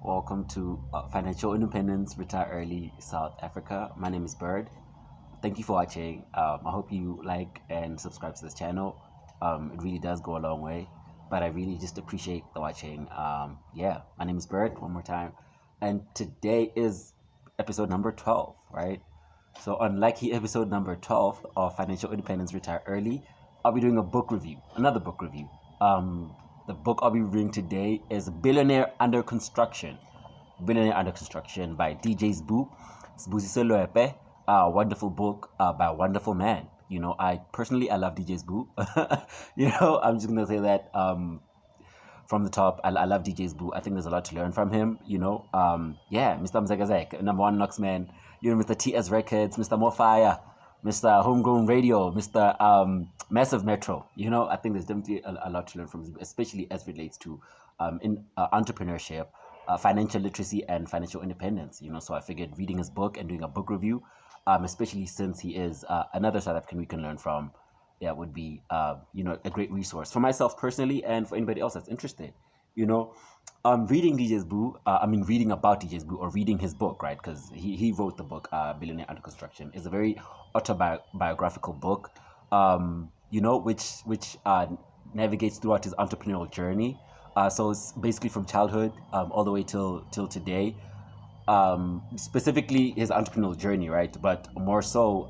Welcome to Financial Independence, Retire Early, South Africa. My name is Bird. Thank you for watching. I hope you like and subscribe to this channel. It really does go a long way, but I really just appreciate the watching. My name is Bird, one more time. And today is episode number 12, right? So unlike episode number 12 of Financial Independence, Retire Early, I'll be doing a book review, another book review. The book I'll be reviewing today is Billionaire Under Construction. Billionaire Under Construction by DJ Sbu, Sibusiso Leope. Wonderful book by a wonderful man. I love DJ Sbu. I'm just gonna say that from the top. I love DJ Sbu. I think there's a lot to learn from him. Mr. Mzegazek, number one Knox man. Mr. TS Records, Mr. More Fire, Mr. Homegrown Radio, Mr. Massive Metro. I think there's definitely a lot to learn from him, especially as relates to entrepreneurship, financial literacy, and financial independence. So I figured reading his book and doing a book review, especially since he is another South African we can learn from, would be a great resource for myself personally and for anybody else that's interested. Reading DJ Sbu, reading about DJ Sbu or reading his book, right? Because he wrote the book, Billionaire Under Construction. Is a very autobiographical book, which navigates throughout his entrepreneurial journey. So it's basically from childhood all the way till today. Specifically his entrepreneurial journey, right? But more so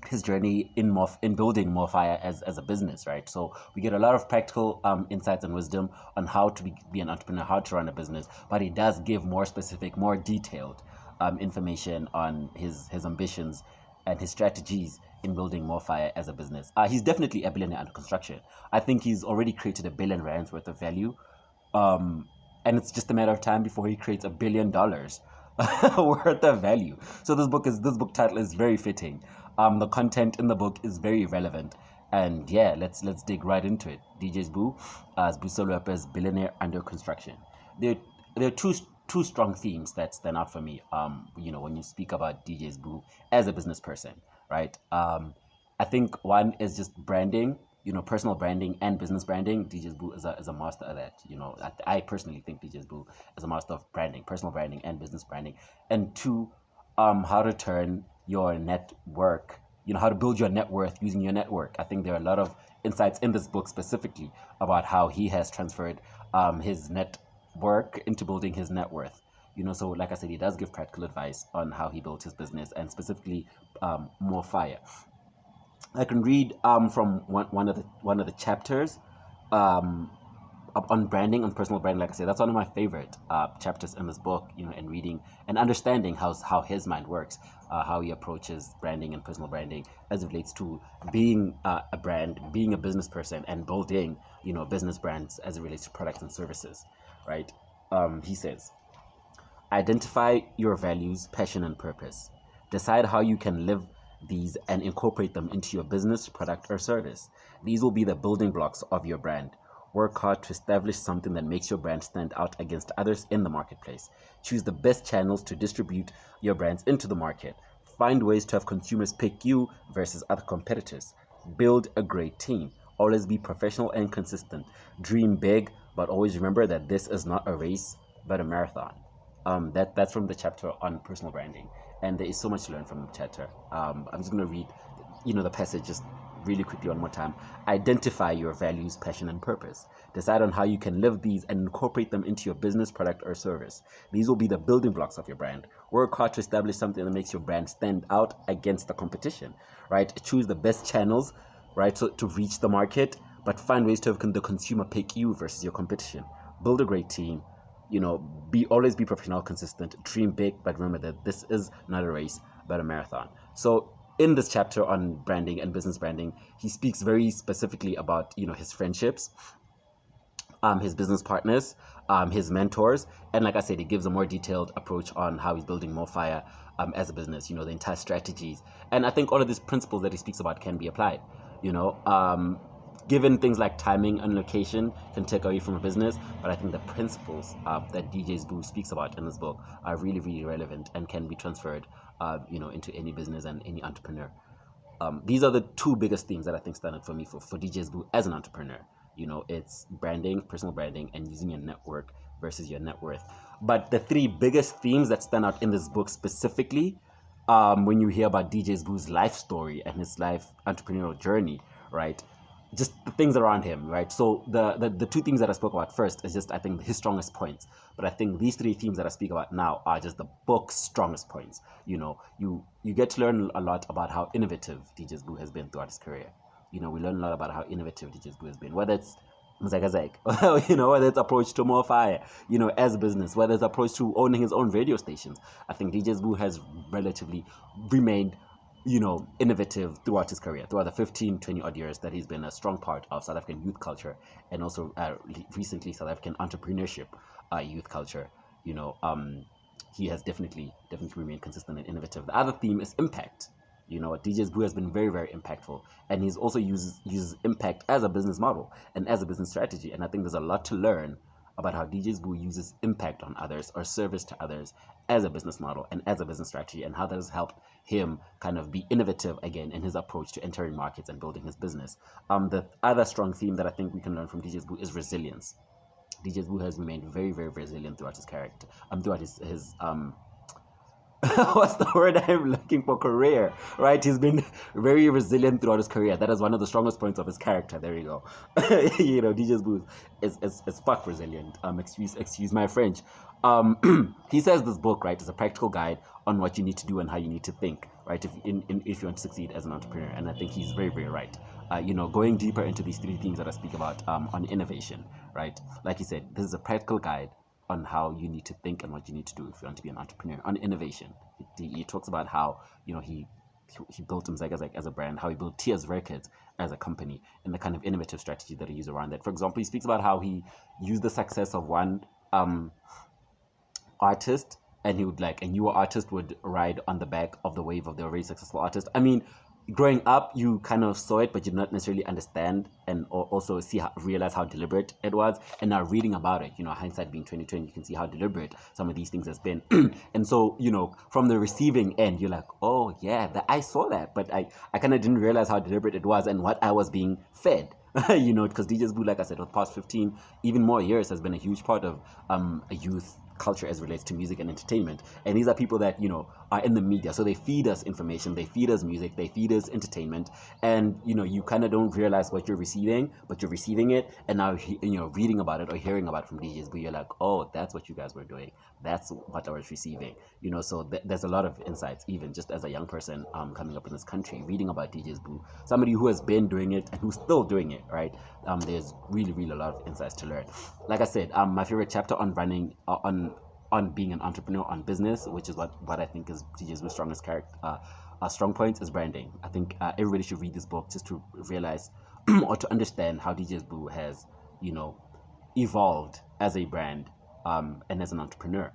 his journey in building More F.I.R.E. as a business, right? So we get a lot of practical insights and wisdom on how to be an entrepreneur, how to run a business, but he does give more specific, more detailed information on his ambitions and his strategies in building More F.I.R.E. as a business. He's definitely a billionaire under construction. I think he's already created $1 billion worth of value, and it's just a matter of time before he creates $1 billion worth of value. So this book title is very fitting. The content in the book is very relevant, and let's dig right into it. DJ Sbu, Sibusiso Leope's Billionaire Under Construction. There are two strong themes that stand out for me. When you speak about DJ Sbu as a business person, right? I think one is just branding. Personal branding and business branding. DJ Sbu is a master of that. I personally think DJ Sbu is a master of branding, personal branding and business branding. And two, how to turn your network, how to build your net worth using your network. I think there are a lot of insights in this book specifically about how he has transferred his network into building his net worth. So like I said, he does give practical advice on how he built his business and specifically More F.I.R.E. I can read from one of the chapters on branding, on personal branding. Like I said, that's one of my favorite chapters in this book. And reading and understanding how his mind works, how he approaches branding and personal branding as it relates to being a brand, being a business person, and building business brands as it relates to products and services. Right? He says, identify your values, passion, and purpose. Decide how you can live these and incorporate them into your business, product, or service. These will be the building blocks of your brand. Work hard to establish something that makes your brand stand out against others in the marketplace. Choose the best channels to distribute your brands into the market. Find ways to have consumers pick you versus other competitors. Build a great team. Always be professional and consistent. Dream big, but always remember that this is not a race, but a marathon. That's from the chapter on personal branding. And there is so much to learn from the chapter. I'm just going to read, the passage just really quickly one more time. Identify your values, passion, and purpose. Decide on how you can live these and incorporate them into your business, product, or service. These will be the building blocks of your brand. Work hard to establish something that makes your brand stand out against the competition, right? Choose the best channels, right, so to reach the market, but find ways to have the consumer pick you versus your competition. Build a great team. Always be professional, consistent, dream big, but remember that this is not a race, but a marathon. So in this chapter on branding and business branding, he speaks very specifically about, his friendships, his business partners, his mentors. And like I said, he gives a more detailed approach on how he's building More F.I.R.E. As a business, the entire strategies. And I think all of these principles that he speaks about can be applied, given things like timing and location can take away from a business, but I think the principles that DJ Sbu speaks about in this book are really, really relevant and can be transferred, into any business and any entrepreneur. These are the two biggest themes that I think stand out for me for DJ Sbu as an entrepreneur. It's branding, personal branding, and using your network versus your net worth. But the three biggest themes that stand out in this book specifically, when you hear about DJ Sbu's life story and his life entrepreneurial journey, right? Just the things around him, right? So the two things that I spoke about first is just, I think, his strongest points. But I think these three themes that I speak about now are just the book's strongest points. You get to learn a lot about how innovative DJ Sbu has been throughout his career. We learn a lot about how innovative DJ Sbu has been, whether it's Mzagazag, whether it's approach to more fire, as a business, whether it's approach to owning his own radio stations. I think DJ Sbu has relatively remained innovative throughout his career, throughout the 15, 20 odd years that he's been a strong part of South African youth culture, and also recently South African entrepreneurship youth culture. He has definitely remained consistent and innovative. The other theme is impact. DJ Sbu has been very, very impactful, and he's also uses impact as a business model and as a business strategy. And I think there's a lot to learn about how DJ Sbu uses impact on others or service to others as a business model and as a business strategy, and how that has helped him kind of be innovative again in his approach to entering markets and building his business. The other strong theme that I think we can learn from DJ Sbu is resilience. DJ Sbu has remained very, very resilient throughout his character, throughout his what's the word I'm looking for? Career, right? He's been very resilient throughout his career. That is one of the strongest points of his character. There you go. DJ Sbu is fuck resilient. Excuse my French. He says this book, right, is a practical guide on what you need to do and how you need to think, right, if you want to succeed as an entrepreneur. And I think he's very, very right. Going deeper into these three themes that I speak about on innovation, right? Like he said, this is a practical guide on how you need to think and what you need to do if you want to be an entrepreneur. On innovation, he talks about how he built Mzagazag as a brand, how he built Tears Records as a company, and the kind of innovative strategy that he used around that. For example, he speaks about how he used the success of one artist, and he would a newer artist would ride on the back of the wave of the already successful artist. I mean, growing up, you kind of saw it, but you did not necessarily understand and also realize how deliberate it was. And now reading about it, hindsight being 2020, you can see how deliberate some of these things has been. And so, from the receiving end, you're like, oh yeah, I saw that, but I kind of didn't realize how deliberate it was and what I was being fed. Because DJ Sbu, like I said, for the past 15, even more years, has been a huge part of a youth culture as relates to music and entertainment. And these are people that are in the media, so they feed us information, they feed us music, they feed us entertainment, and you kind of don't realize what you're receiving, but you're receiving it. And now reading about it or hearing about it from DJs, but you're like, oh, that's what you guys were doing, that's what I was receiving. So there's a lot of insights, even just as a young person coming up in this country, reading about DJs Sbu, somebody who has been doing it and who's still doing it, right? There's really, really a lot of insights to learn. Like I said, my favorite chapter on running on being an entrepreneur, on business, which is what I think is DJ Sbu's strongest strong points, is branding. I think everybody should read this book just to realize or to understand how DJ Sbu has evolved as a brand and as an entrepreneur.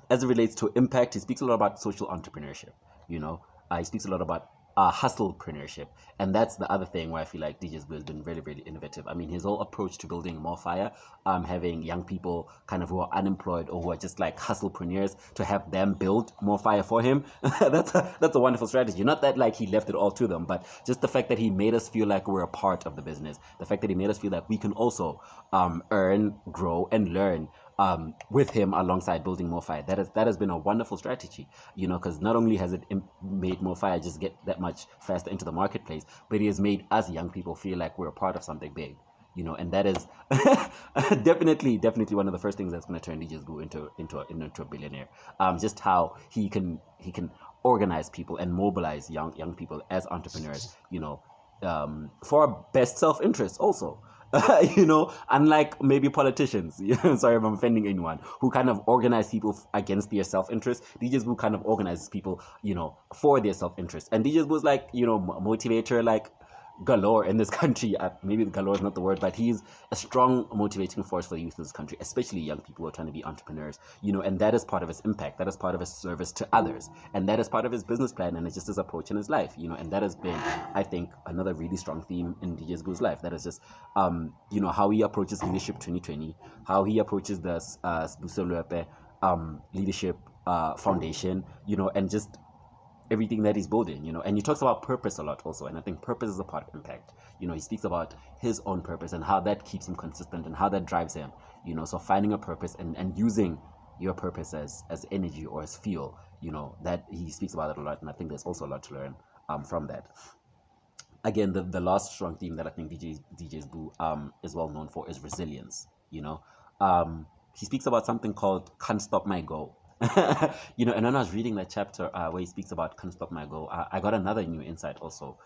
As it relates to impact, he speaks a lot about social entrepreneurship. He speaks a lot about hustlepreneurship, and that's the other thing where I feel like DJ Sbu has been really, really innovative. I mean, his whole approach to building more fire, having young people kind of who are unemployed or who are just like hustlepreneurs, to have them build more fire for him. That's a wonderful strategy. Not that he left it all to them, but just the fact that he made us feel like we're a part of the business. The fact that he made us feel like we can also earn, grow, and learn with him alongside building more fire. That has been a wonderful strategy, because not only has it made more fire just get that much faster into the marketplace, but it has made us young people feel like we're a part of something big, and that is definitely one of the first things that's going to turn DJ Sbu into a billionaire. Just how he can organize people and mobilize young people as entrepreneurs, for our best self-interest also. Unlike maybe politicians, sorry if I'm offending anyone, who kind of organize people against their self-interest, DJ Sbu kind of organizes people, for their self-interest. And DJ Sbu is motivator, galore in this country. Maybe galore is not the word, but he's a strong motivating force for the youth of this country, especially young people who are trying to be entrepreneurs, and that is part of his impact, that is part of his service to others, and that is part of his business plan, and it's just his approach in his life, and that has been, I think, another really strong theme in DJ Sbu's life. That is just how he approaches leadership 2020, how he approaches the Sibusiso Leope leadership foundation, and just everything that he's building, you know. And he talks about purpose a lot also, and I think purpose is a part of impact. You know, he speaks about his own purpose and how that keeps him consistent and how that drives him, you know. So finding a purpose and using your purpose as energy or as fuel, you know, that he speaks about it a lot, and I think there's also a lot to learn from that. Again, the last strong theme that I think DJ Sbu is well known for is resilience. You know, he speaks about something called "Can't Stop My Go." You know, and when I was reading that chapter where he speaks about "Can't Stop My Go," I got another new insight also.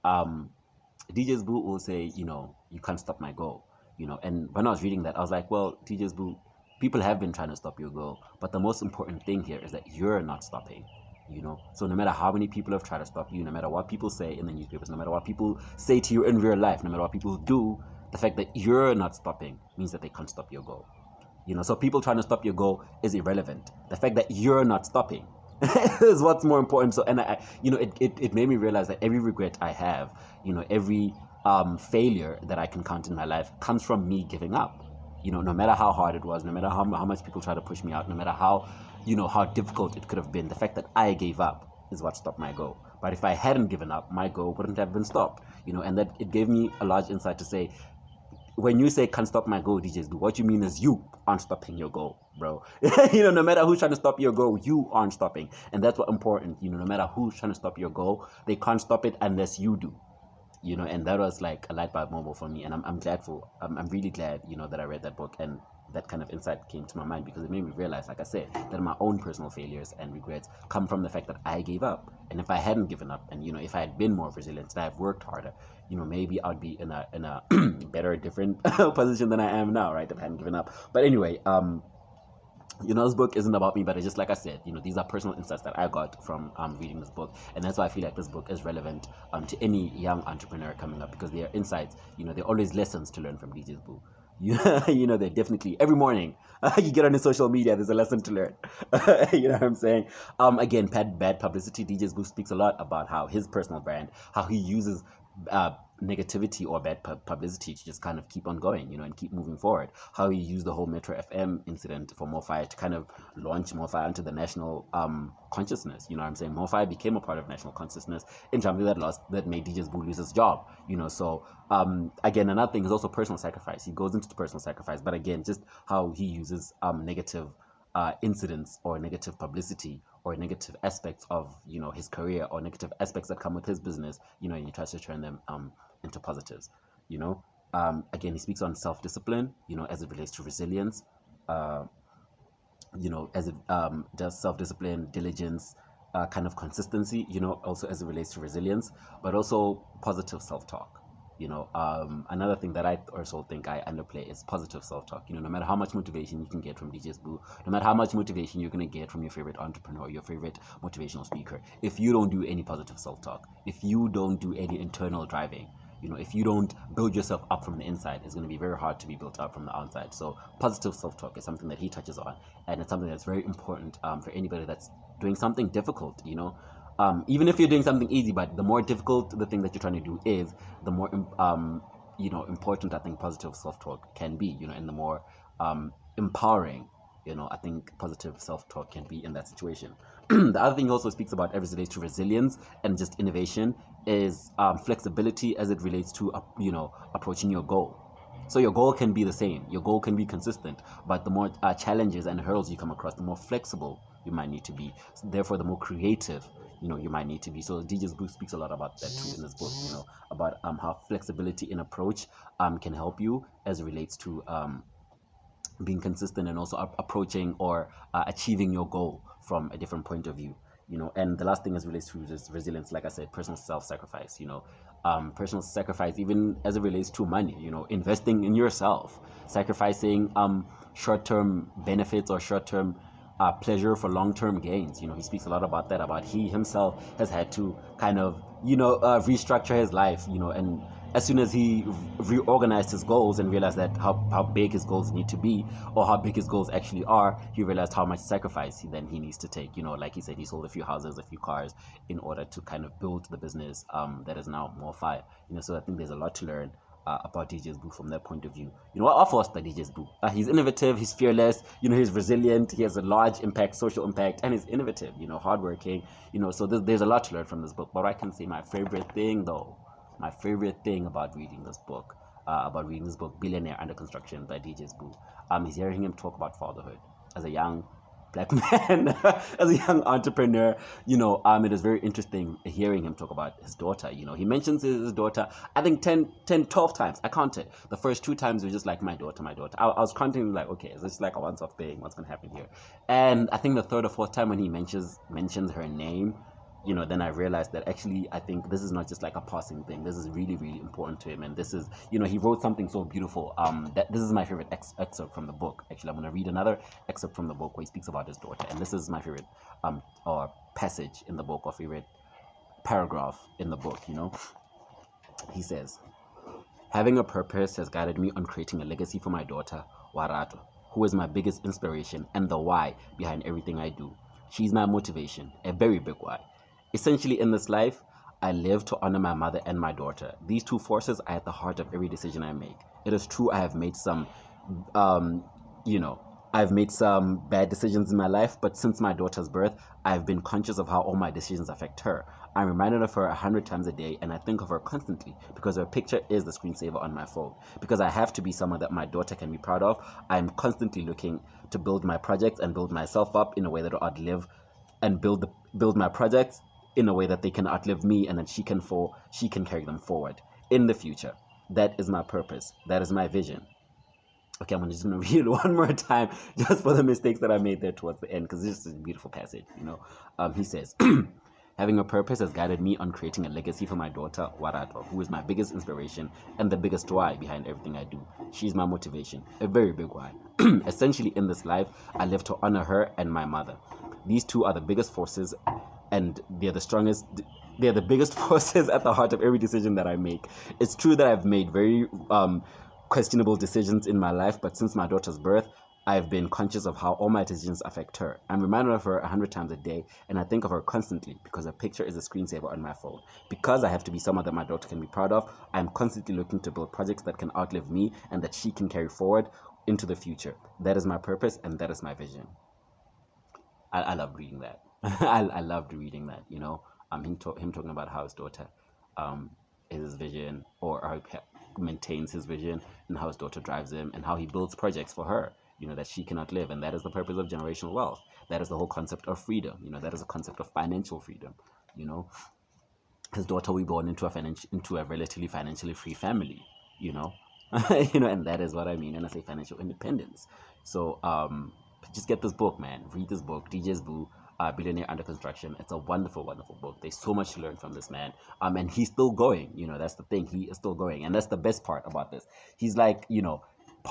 DJ Sbu will say, you know, you can't stop my goal. You know, and when I was reading that, I was like, well, DJ Sbu, people have been trying to stop your goal, but the most important thing here is that you're not stopping. You know, so no matter how many people have tried to stop you, no matter what people say in the newspapers, no matter what people say to you in real life, no matter what people do, the fact that you're not stopping means that they can't stop your goal. You know, so people trying to stop your goal is irrelevant. The fact that you're not stopping is what's more important. So, and you know, it made me realize that every regret I have, you know, every failure that I can count in my life comes from me giving up. You know, no matter how hard it was, no matter how much people try to push me out, no matter how, you know, how difficult it could have been, the fact that I gave up is what stopped my goal. But if I hadn't given up, my goal wouldn't have been stopped. You know, and that it gave me a large insight to say, when you say can't stop my goal, DJ Sbu, what you mean is you aren't stopping your goal, bro. You know, no matter who's trying to stop your goal, you aren't stopping. And that's what's important. You know, no matter who's trying to stop your goal, they can't stop it unless you do. You know, and that was like a light bulb moment for me. And I'm really glad, you know, that I read that book and that kind of insight came to my mind, because it made me realize, like I said, that my own personal failures and regrets come from the fact that I gave up. And if I hadn't given up, and, you know, if I had been more resilient and I've worked harder, you know, maybe I'd be in a better, different position than I am now, right? If I hadn't given up. But anyway, you know, this book isn't about me, but it's just like I said, you know, these are personal insights that I got from reading this book. And that's why I feel like this book is relevant to any young entrepreneur coming up, because they are insights, you know, they're always lessons to learn from DJ Sbu. You know, they're definitely, every morning you get on the social media, there's a lesson to learn. You know what I'm saying? Again, bad publicity. DJ Sbu speaks a lot about how his personal brand, how he uses negativity or bad publicity to just kind of keep on going, you know, and keep moving forward. How he used the whole Metro FM incident for More.F.I.R.E to kind of launch More.F.I.R into the national consciousness. You know what I'm saying? More.F.I.R became a part of national consciousness in something that made DJ Sbu lose his job. You know, so again, another thing is also personal sacrifice. He goes into personal sacrifice, but again, just how he uses negative incidents or negative publicity or negative aspects of, you know, his career, or negative aspects that come with his business, you know, and he tries to turn them into positives. You know, again, he speaks on self-discipline, you know, as it relates to resilience, you know, as it does self-discipline, diligence, kind of consistency, you know, also as it relates to resilience, but also positive self-talk. You know, another thing that I also think I underplay is positive self-talk. You know, no matter how much motivation you can get from DJ Sbu, no matter how much motivation you're going to get from your favorite entrepreneur, your favorite motivational speaker, if you don't do any positive self-talk, if you don't do any internal driving, you know, if you don't build yourself up from the inside, it's going to be very hard to be built up from the outside. So positive self-talk is something that he touches on, and it's something that's very important for anybody that's doing something difficult, you know. Even if you're doing something easy, but the more difficult the thing that you're trying to do is, the more you know, important I think positive self-talk can be, you know, and the more empowering, you know, I think positive self-talk can be in that situation. The other thing he also speaks about as it relates to resilience and just innovation is flexibility as it relates to you know, approaching your goal. So your goal can be the same, your goal can be consistent, but the more challenges and hurdles you come across, the more flexible you might need to be. So therefore, the more creative, you know, you might need to be. So DJ Sbu speaks a lot about that too in this book, you know, about how flexibility in approach can help you as it relates to being consistent and also approaching or achieving your goal from a different point of view, you know. And the last thing is relates to just resilience, like I said, personal self-sacrifice, you know, personal sacrifice even as it relates to money, you know, investing in yourself, sacrificing short-term benefits or short-term pleasure for long-term gains. You know, he speaks a lot about that, about he himself has had to kind of, you know, restructure his life, you know, and as soon as he reorganized his goals and realized that how big his goals need to be, or how big his goals actually are, he realized how much sacrifice he needs to take. You know, like he said, he sold a few houses, a few cars in order to kind of build the business that is now More.F.I.R E. You know, so I think there's a lot to learn about DJ Sbu from that point of view. You know, what I forced by DJ Sbu. He's innovative, he's fearless, you know, he's resilient, he has a large impact, social impact, and he's innovative, you know, hardworking, you know, so there's a lot to learn from this book. But I can say my favorite thing about reading this book, Billionaire Under Construction by DJ Sbu, is hearing him talk about fatherhood as a young black man, as a young entrepreneur. You know, it is very interesting hearing him talk about his daughter. You know, he mentions his daughter, I think 12 times. I counted. The first 2 times were just like, my daughter. I was counting like, okay, is this like a once-off thing? What's going to happen here? And I think the 3rd or 4th time when he mentions her name, you know, then I realized that actually I think this is not just like a passing thing. This is really, really important to him. And this is, you know, he wrote something so beautiful. That this is my favorite excerpt from the book. Actually, I'm going to read another excerpt from the book where he speaks about his daughter. And this is my favorite or passage in the book, or favorite paragraph in the book, you know. He says, "Having a purpose has guided me on creating a legacy for my daughter, Warato, who is my biggest inspiration and the why behind everything I do. She's my motivation, a very big why. Essentially, in this life, I live to honor my mother and my daughter. These 2 forces are at the heart of every decision I make. It is true I have made some, I've made some bad decisions in my life, but since my daughter's birth, I've been conscious of how all my decisions affect her. I'm reminded of her 100 times a day, and I think of her constantly because her picture is the screensaver on my phone. Because I have to be someone that my daughter can be proud of, I'm constantly looking to build my projects and build myself up in a way that will outlive and build my projects in a way that they can outlive me, and that she can carry them forward in the future. That is my purpose. That is my vision." Okay, I'm just going to read it one more time just for the mistakes that I made there towards the end, because this is a beautiful passage, you know. He says, "Having a purpose has guided me on creating a legacy for my daughter, Warato, who is my biggest inspiration and the biggest why behind everything I do. She's my motivation, a very big why. Essentially, in this life, I live to honor her and my mother. These 2 are the biggest forces, and they're the biggest forces at the heart of every decision that I make. It's true that I've made very questionable decisions in my life, but since my daughter's birth, I've been conscious of how all my decisions affect her. I'm reminded of her 100 times a day, and I think of her constantly because her picture is a screensaver on my phone. Because I have to be someone that my daughter can be proud of, I'm constantly looking to build projects that can outlive me and that she can carry forward into the future. That is my purpose, and that is my vision." I loved reading that. I loved reading that, you know. Him talking about how his daughter is his vision, or how he maintains his vision, and how his daughter drives him, and how he builds projects for her, you know, that she cannot live. And that is the purpose of generational wealth. That is the whole concept of freedom. You know, that is a concept of financial freedom. You know, his daughter will be born into a relatively financially free family, you know. You know, and that is what I mean when I say financial independence. So just get this book, man. Read this book, DJ Sbu, Billionaire Under Construction. It's a wonderful, wonderful book. There's so much to learn from this man. And he's still going. You know, that's the thing. He is still going, and that's the best part about this. He's like, you know,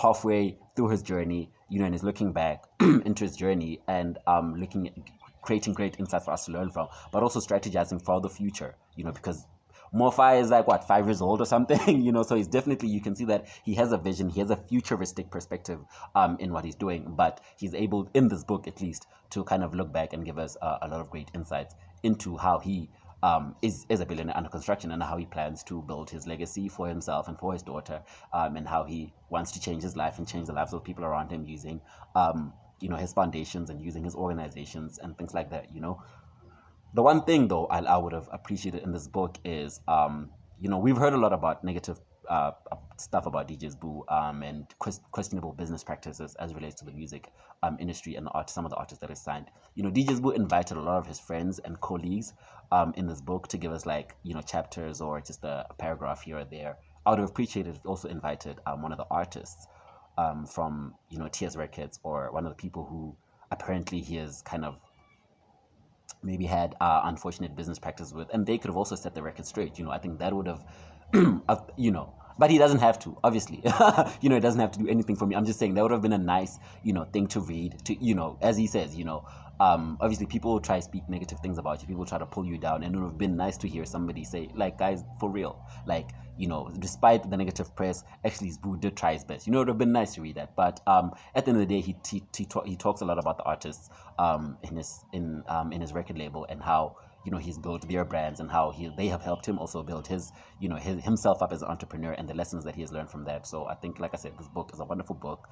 halfway through his journey, you know, and he's looking back into his journey and looking at creating great insights for us to learn from, but also strategizing for the future. You know, because Mofi is like, what, 5 years old or something, you know, so he's definitely, you can see that he has a vision, he has a futuristic perspective in what he's doing, but he's able, in this book at least, to kind of look back and give us a lot of great insights into how he is a billionaire under construction, and how he plans to build his legacy for himself and for his daughter, and how he wants to change his life and change the lives of people around him using, you know, his foundations and using his organizations and things like that, you know. The one thing, though, I would have appreciated in this book is, you know, we've heard a lot about negative stuff about DJ Sbu and questionable business practices as relates to the music industry and some of the artists that are signed. You know, DJ Sbu invited a lot of his friends and colleagues in this book to give us, like, you know, chapters or just a paragraph here or there. I would have appreciated if also invited one of the artists from, you know, TS Records, or one of the people who apparently he is kind of maybe had unfortunate business practices with, and they could have also set the record straight. You know, I think that would have, you know, but he doesn't have to, obviously. You know, he doesn't have to do anything for me. I'm just saying that would have been a nice, you know, thing to read, to, you know, as he says, you know, obviously people will try to speak negative things about you, people will try to pull you down, and it would have been nice to hear somebody say, like, guys, for real, like, you know, despite the negative press, actually Sbu did try his best. You know, it would have been nice to read that. But at the end of the day, he talks a lot about the artists in his record label, and how, he's built their brands and how they have helped him also build himself up as an entrepreneur and the lessons that he has learned from that. So I think, like I said, this book is a wonderful book.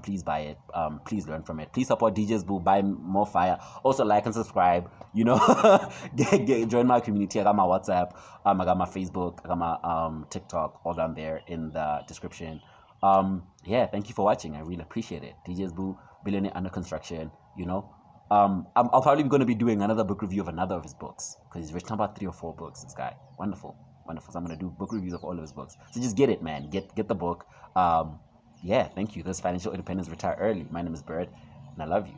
Please buy it. Please learn from it. Please support DJ Sbu. Buy more fire. Also like and subscribe. Join my community. I got my WhatsApp. I got my Facebook. I got my TikTok all down there in the description. Thank you for watching. I really appreciate it. DJ Sbu, Billionaire under construction. I'll probably be going to be doing another book review of another of his books, because he's written about 3 or 4 books. This guy, wonderful. So I'm going to do book reviews of all of his books. So just get it, man. Get the book. Thank you. This is Financial Independence, Retire Early. My name is Bird, and I love you.